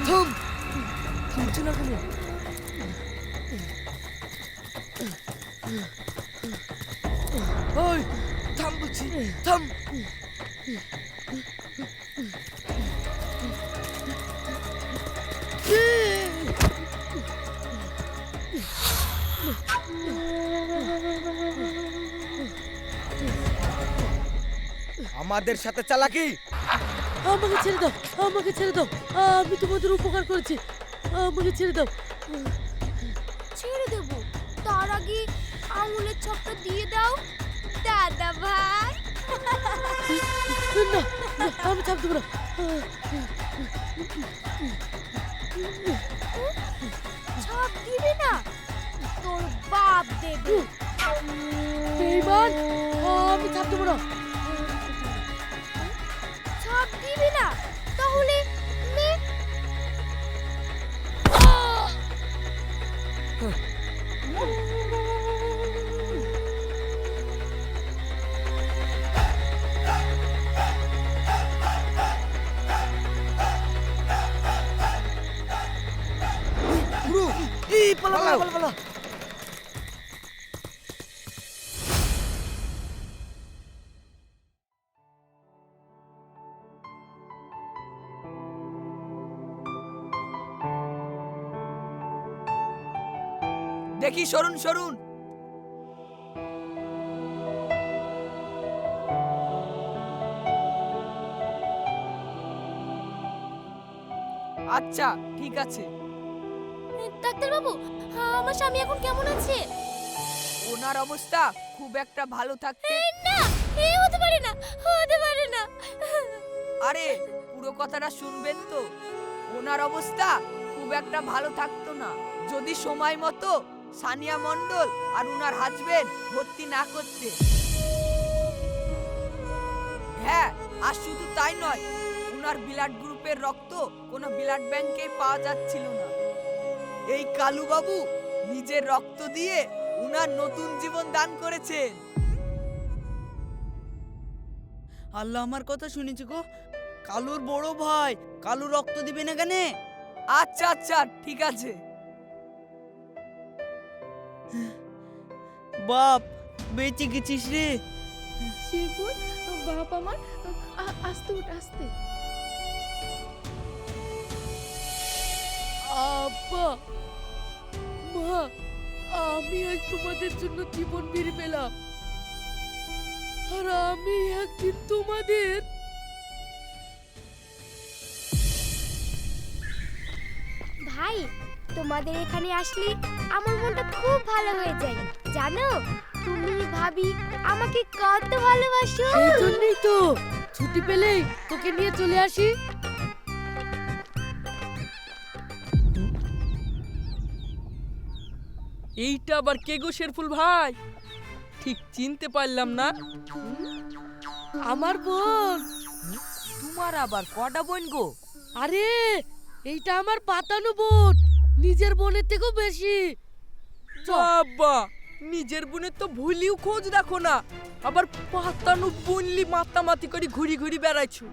থাম, থামছে না কেন? ওই থাম বলছি, থাম। আমাদের সাথে চালাকি? আমাকে ছেড়ে দাও, আমাকে ছেড়ে দাও। আমি তোমাদের উপকার করেছি, আমাকে ছেড়ে দাও। ছেড়ে দেব, তার আগে আঙুলের ছাপটা দিয়ে দাও দাদা ভাই। না, না, আমি ছাপ দেবো না। ছাপ দিবি না? তোর বাপ দেবে। বেঈমান, আমি ছাপ দেবো না। ছাপ দিবি না? তাহলে নে। গুরু, এই পালা পালা পালা পালা। দেখি, সরুন সরুন। আচ্ছা ঠিক আছে। ডাক্তার বাবু, আমার স্বামী এখন কেমন আছে? ওনার অবস্থা খুব একটা ভালো থাকতে। না, এ হতে পারে না, হতে পারে না। আরে পুরো কথাটা শুনবেন তো। ওনার অবস্থা খুব একটা ভালো থাকতো না যদি সময় মতো সানিয়া মণ্ডল আর ওনার হাজবেন্ড ভর্তি না করতে। হ্যাঁ, আর শুধু তাই নয়, ওনার ব্লাড গ্রুপের রক্ত কোনো ব্লাড ব্যাংকে পাওয়া যাচ্ছিল না। এই কালু বাবু নিজের রক্ত দিয়ে উনার নতুন জীবন দান করেছেন। আল্লাহ আমার কথা শুনেছি গো। কালুর বড় ভাই কালু রক্ত দিবে না কেন? আচ্ছা আচ্ছা ঠিক আছে। বাপ বেঁচে গেছিস রে। শিবপুর বাপ আমার, আস্তে উঠ আস্তে। আব্বা, মা, আমি আজ তোমাদের জন্য জীবন ফিরে পেলাম, আর আমি একদিন তোমাদের। ভাই, তোমাদের এখানে আসলে আমার মনটা খুব ভালো হয়ে যায় জানো। তুমি ভাবি আমাকে কত ভালোবাসো। এই জন্যই তো ছুটি পেলেই তোকে নিয়ে চলে আসি। এইটা আবার কে গো শেরফুল ভাই? ঠিক চিনতে পারলাম না। আমার বোন। তোমার আবার কটা বোন গো? আরে এইটা আমার পাতানো বোন, নিজের বোনের থেকেও বেশি। বাবা, নিজের বোনের তো ভুলিও খোঁজ দেখো না, আবার পাতানো বনলি মাতামাতি করে ঘুরি ঘুরি বেড়াইছো।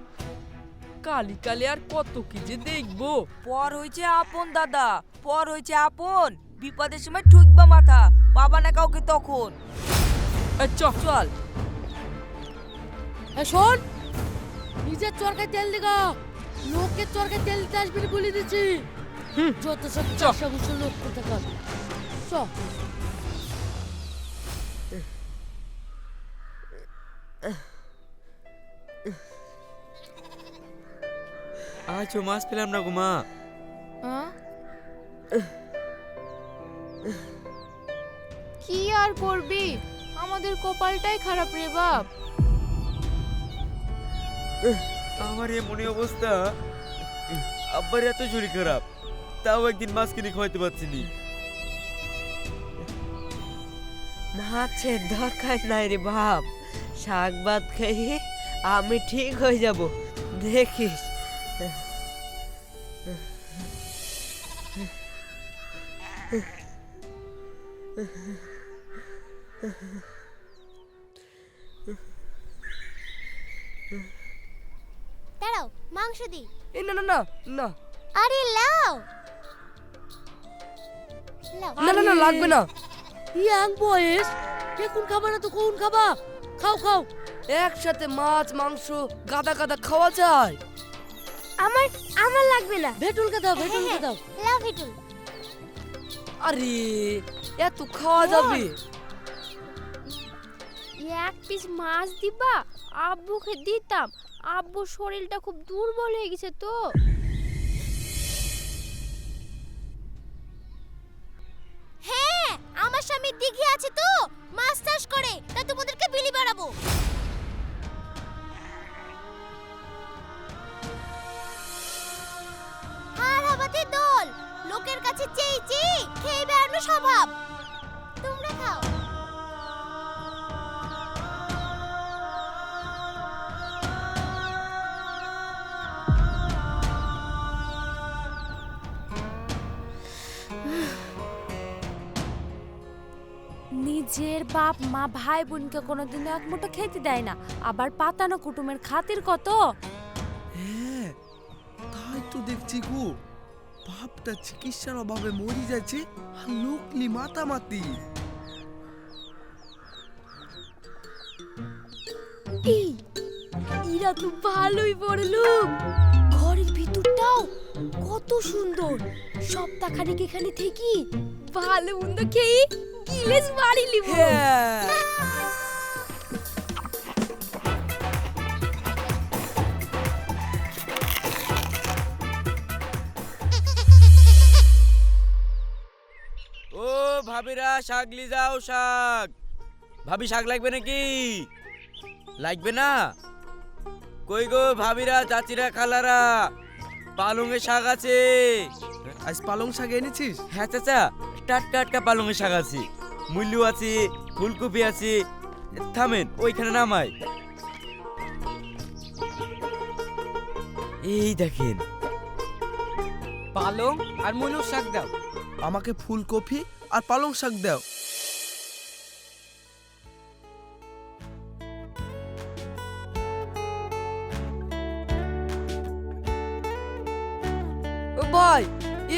কালি কালি আর কত কি যে দেখবো। পর হইছে আপন দাদা, পর হইছে আপন। বিপদের সময় ঠুকবা মাথা, বাবা না কাউকে তখন। চল চল। শোন, নিজের চরকায় তেল দিগা, লোকের চরকায় তেল দিতে আসবি না বলে দিচ্ছি। যত সব চাষা ঘুষো লোক কোথাকার। চ। আজ মাছ পেলাম না গো মা। কি আর করবি, আমাদের কপালটাই খারাপ রে বাপ। আমার এমনই অবস্থা, আব্বার এত শরীর খারাপ, তাও একদিন মাছ কিনে খাওয়াতে পারছি নি। মাছের দরকার নাই রে বাপ, শাক ভাত খেয়ে আমি ঠিক হয়ে যাব, দেখিস। দাঁড়াও, মাংস দিই। এ না না না না, আরে লাও না না না লাগবে না। ইয়াং বয়েস, এখন খাবা না তো কোন খাবা? খাও খাও, একসাথে মাছ মাংস গাদা গাদা খাওয়া যায়। আমার আমার লাগবে না। ভেটুলকে দাও, ভেটুলকে দাও। লাও ভেটুল। আরে এত খাওয়া যাবে? এক পিস মাছ দিবা, আব্বুকে দিতাম। আব্বুর শরীরটা খুব দুর্বল হয়ে গেছে তো। হ্যাঁ, আমার স্বামী দিঘি আছে তো, মাছ চাষ করে, তা তোমাদেরকে বিলি বাড়াবো। আর হাবাতে দল, লোকের কাছে চেয়ে চেয়ে খেয়ে বেড়ানো স্বভাব। তোমরা খাও। নিজের বাপ মা ভাই বোনকে কোনোদিন এক মুঠো খেতে দেয় না, আবার পাতানো কুটুমের খাতির কত। হ্যাঁ, তাই তো দেখছি গো, বাপটা চিকিৎসার অভাবে মরে যাচ্ছে আর লোকলি মাতামাতি। এরা তো ভালোই বড় লোক। ঘরের ভিতরটাও কত সুন্দর। সপ্তাহখানেক এখানে থেকে ভালো মন্দ খেয়ে গিলেস বাড়ি লিব। ও ভাবিরা, শাক লি যাও শাক। ভাবি শাক লাগবে নাকি? লাগবে না? কই গো ভাবিরা, চাচিরা, খালারা, পালংয়ের শাক আছে। আজ পালং শাক এনেছিস? হ্যাঁ চাচা, টাটকা টাটকা পালংয়ের শাক আছে, মূল্য আছে, ফুলকপি আছে। থামেন, ওইখানে নামাই। এই দেখেন, পালং আর মূলোর শাক দাও। আমাকে ফুলকপি আর পালং শাক দাও। ভাই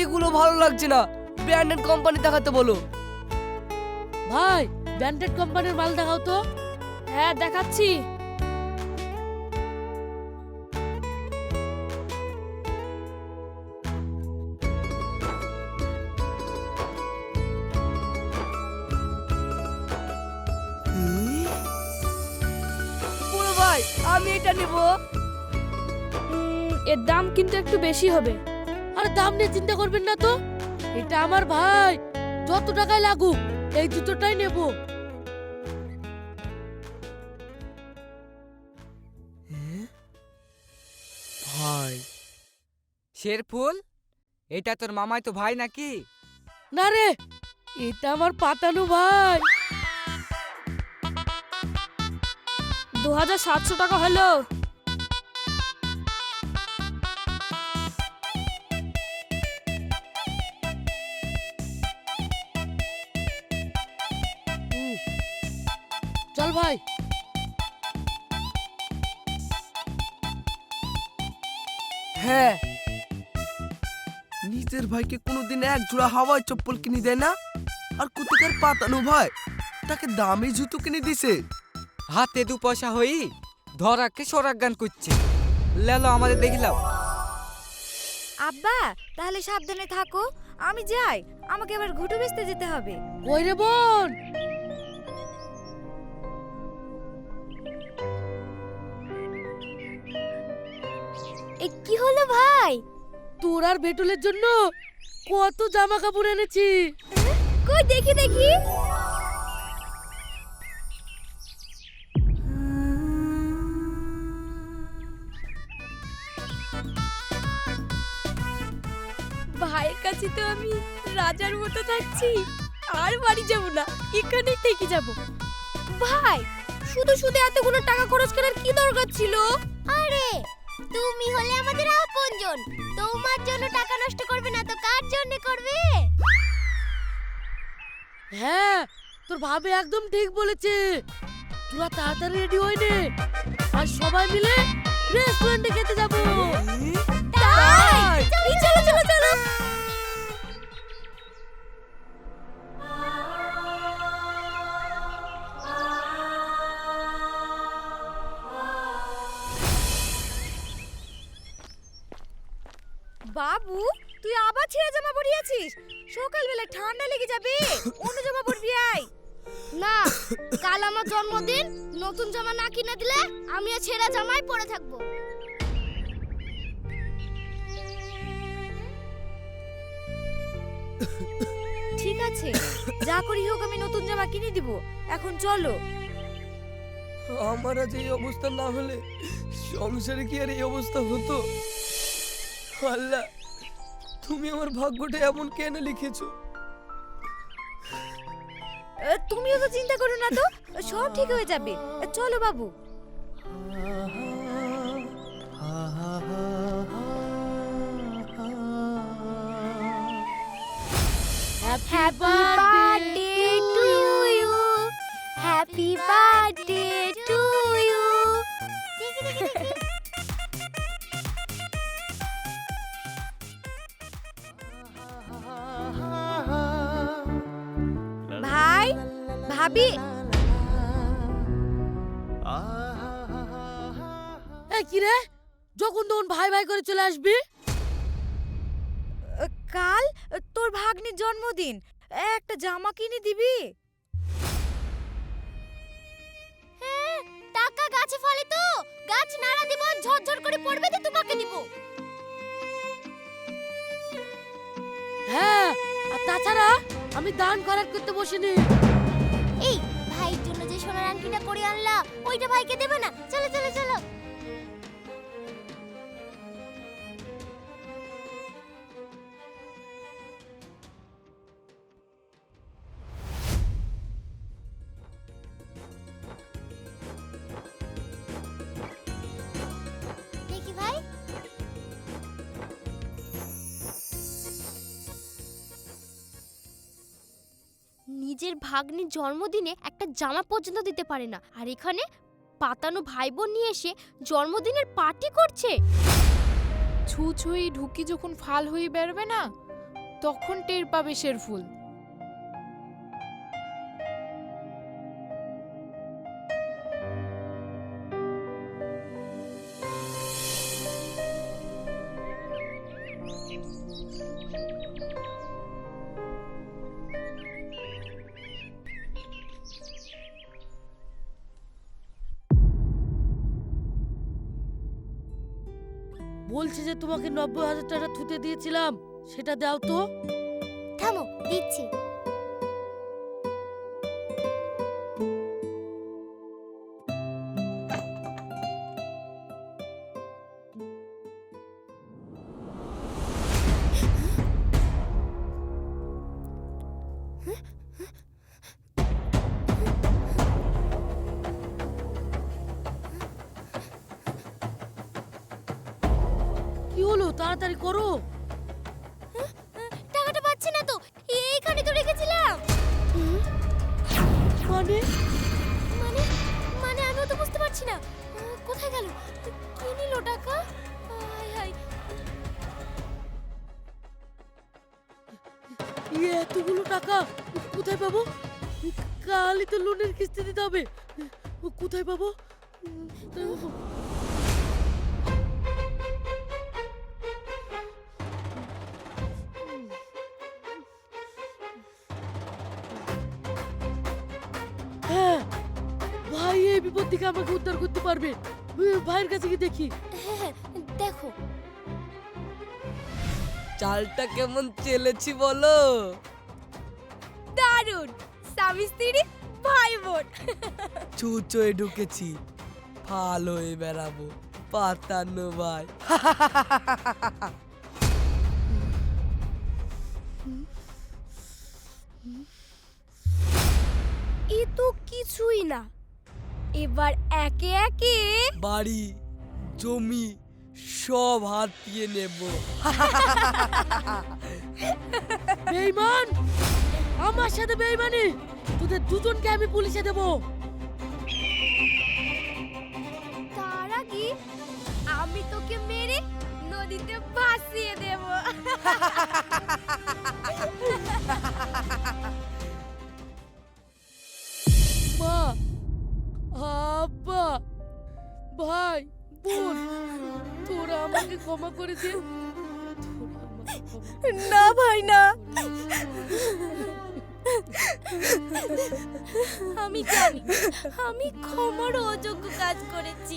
এগুলো ভালো লাগছে না, ব্র্যান্ডেড কোম্পানি দেখাতে বলো। ভাই ব্র্যান্ডেড কোম্পানির মাল দেখাও তো। হ্যাঁ দেখাচ্ছি। বলো ভাই, আমি এটা নেব। এর দাম কিন্তু একটু বেশি হবে। আরে দাম নিয়ে চিন্তা করবেন না তো, এটা আমার ভাই, যত টাকায় লাগুক এই জুতোটাই নেব। ভাই, শেরফুল, এটা তোর মামাই তো ভাই নাকি? না রে, এটা আমার পাতানো ভাই। 2700 টাকা হলো। চল ভাই। হ্যাঁ, নিজের ভাইকে কোনোদিন এক জোড়া হাওয়াই চপ্পল কিনে দেয় না, আর কোথাকার পাতানো ভাই তাকে দামি জুতো কিনে দিছে। হাতে 2 পয়সা হই ধরাকে সরাক গান করছে। লেলো আমাদের দেখিলাম। আব্বা তাহলে সাবধানে থাকো, আমি যাই, আমাকে এবার ঘুটু বেচতে যেতে হবে। কই রে বোন? এ কি হলো ভাই? তোর আর ভেটুলের জন্য কত জামা কাপড় এনেছি। কই দেখি দেখি। ভাইয়ের কাছে তো আমি রাজার মতো থাকছি, আর বাড়ি যাব না, এখানেই থেকে যাব। ভাই শুধু শুধু এতগুলো টাকা খরচ করার কি দরকার ছিল? আরে তুমি হলে আমাদের আপনজন, তোমার জন্য টাকা নষ্ট করবে না তো কার জন্য করবে? হ্যাঁ, তোর ভাবে একদম ঠিক বলেছে। তোরা তাড়াতাড়ি রেডি হয়ে নে, আর সবাই মিলে রেস্টুরেন্টে খেতে যাবো। তাই চলো চলো। বাবু তুই আবার ছেঁড়া জামা পরিয়েছিস? সকালবেলা ঠান্ডা লেগে যাবে, অন্য জামা পরবি আয়। না, কাল আমার জন্মদিন, নতুন জামা না কিনে দিলে আমিও ছেঁড়া জামাই পরে থাকবো। ঠিক আছে, যা করি হোক আমি নতুন জামা কিনে দিব। এখন চলো। আমার আজ এই অবস্থা না হলে সংসারে কি আর এই অবস্থা হতো? আল্লাহ, তুমি আমার ভাগ্যটা এমন কেন লিখেছো? তুমিও তো চিন্তা করো না তো, সব ঠিক হয়ে যাবে। চলো বাবু। Happy birthday to you. Happy birthday to you. ভাই, ভাবি, এই কি রে, যখন তখন ভাই ভাই করে চলে আসবি? কাল তোর ভাগ্নির জন্মদিন, একটা জামা কিনে দিবি? হ্যাঁ, টাকা গাছে ফলে তো, গাছ নাড়া দিব, ঝরঝর করে পড়বে তো তোমাকে দিব। হ্যাঁ, আর তাছাড়া আমি দান খয়রাত করতে বসিনি। এই ভাইয়ের জন্য যে সোনার আংটিটা করে আনলা, ওইটা ভাইকে দেবে না? চলো চলো চলো। দেখি ভাই। নিজের ভাগ্নির জন্মদিনে একটা জামা পর্যন্ত দিতে পারে না, আর এখানে পাতানো ভাই বোন নিয়ে এসে জন্মদিনের পার্টি করছে। ছুঁই ঢুকি যখন ফাল হয়ে বেরোবে না, তখন টের পাবে শেরফুল। বলছি যে তোমাকে 90,000 টাকা থুতে দিয়েছিলাম, সেটা দাও তো। থামো, দিচ্ছি। কি হলো, তাড়াতাড়ি করো। টাকাটা পাচ্ছি না তো, এইখানে তো রেখেছিলাম। মানে মানে মানে আমিও তো বুঝতে পারছি না, কোথায় গেল? কে নিল টাকা? হায় হায়। এতগুলো টাকা কোথায় পাবো? কালই তো লোনের কিস্তি দিতে হবে, কোথায় পাবো? হ্যাঁ, ভাই এই বিপদ থেকে আমাকে উদ্ধার করতে পারবে। ভাইয়ের কাছে কি দেখি। হ্যাঁ হ্যাঁ, দেখো। চালটা কেমন চেলেছি বলো? দারুণ, স্বামী স্ত্রী ভাই বোন। চুচোয় ঢুকেছি, ফাল হয়ে বেড়াবো, পাতানো ভাই। এ তো কিছুই না, এবার একে একে বাড়ি জমি সব হাতিয়ে নেব। বেঈমান, আমার সাথে বেঈমানি, তোদের দুজনকে আমি পুলিশে দেবো। তার আগে আমি তোকে মেরে নদীতে ভাসিয়ে দেব। মা, আব্বা, ভাই, বোন, তোরা আমাকে ক্ষমা করে দে। তোরা না ভাই না, আমি জানি আমি ক্ষমার অযোগ্য কাজ করেছি,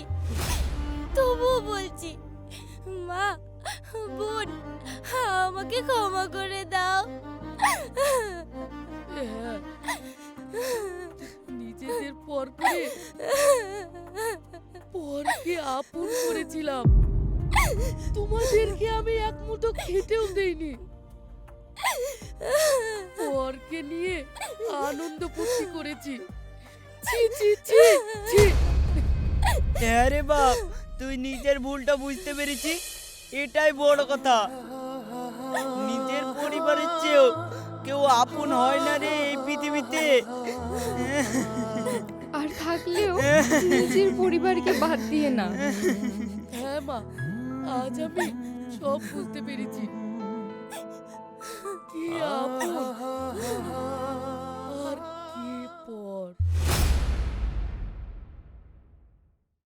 তবুও বলছি মা, বোন, আমাকে ক্ষমা করে দাও। হ্যাঁ, নিজেদের পর করে পরকে আপন করেছিলাম। তোমাদেরকে আমি এক মুঠো খেতেও দেইনি। পরকে নিয়ে আনন্দ ফুর্তি করেছি। ছি ছি ছি ছি। হ্যাঁ রে বাপ, তুই নিজের ভুলটা বুঝতে পেরেছি, এটাই বড় কথা। নিজের পরিবারের চেয়েও কেউ আপন হয় না রে এই পৃথিবীতে। আর থাকলেও নিজের পরিবারকে বাদ দিয়ে না। হ্যাঁ মা, আজ আমি সব বুঝতে পেরেছি। কি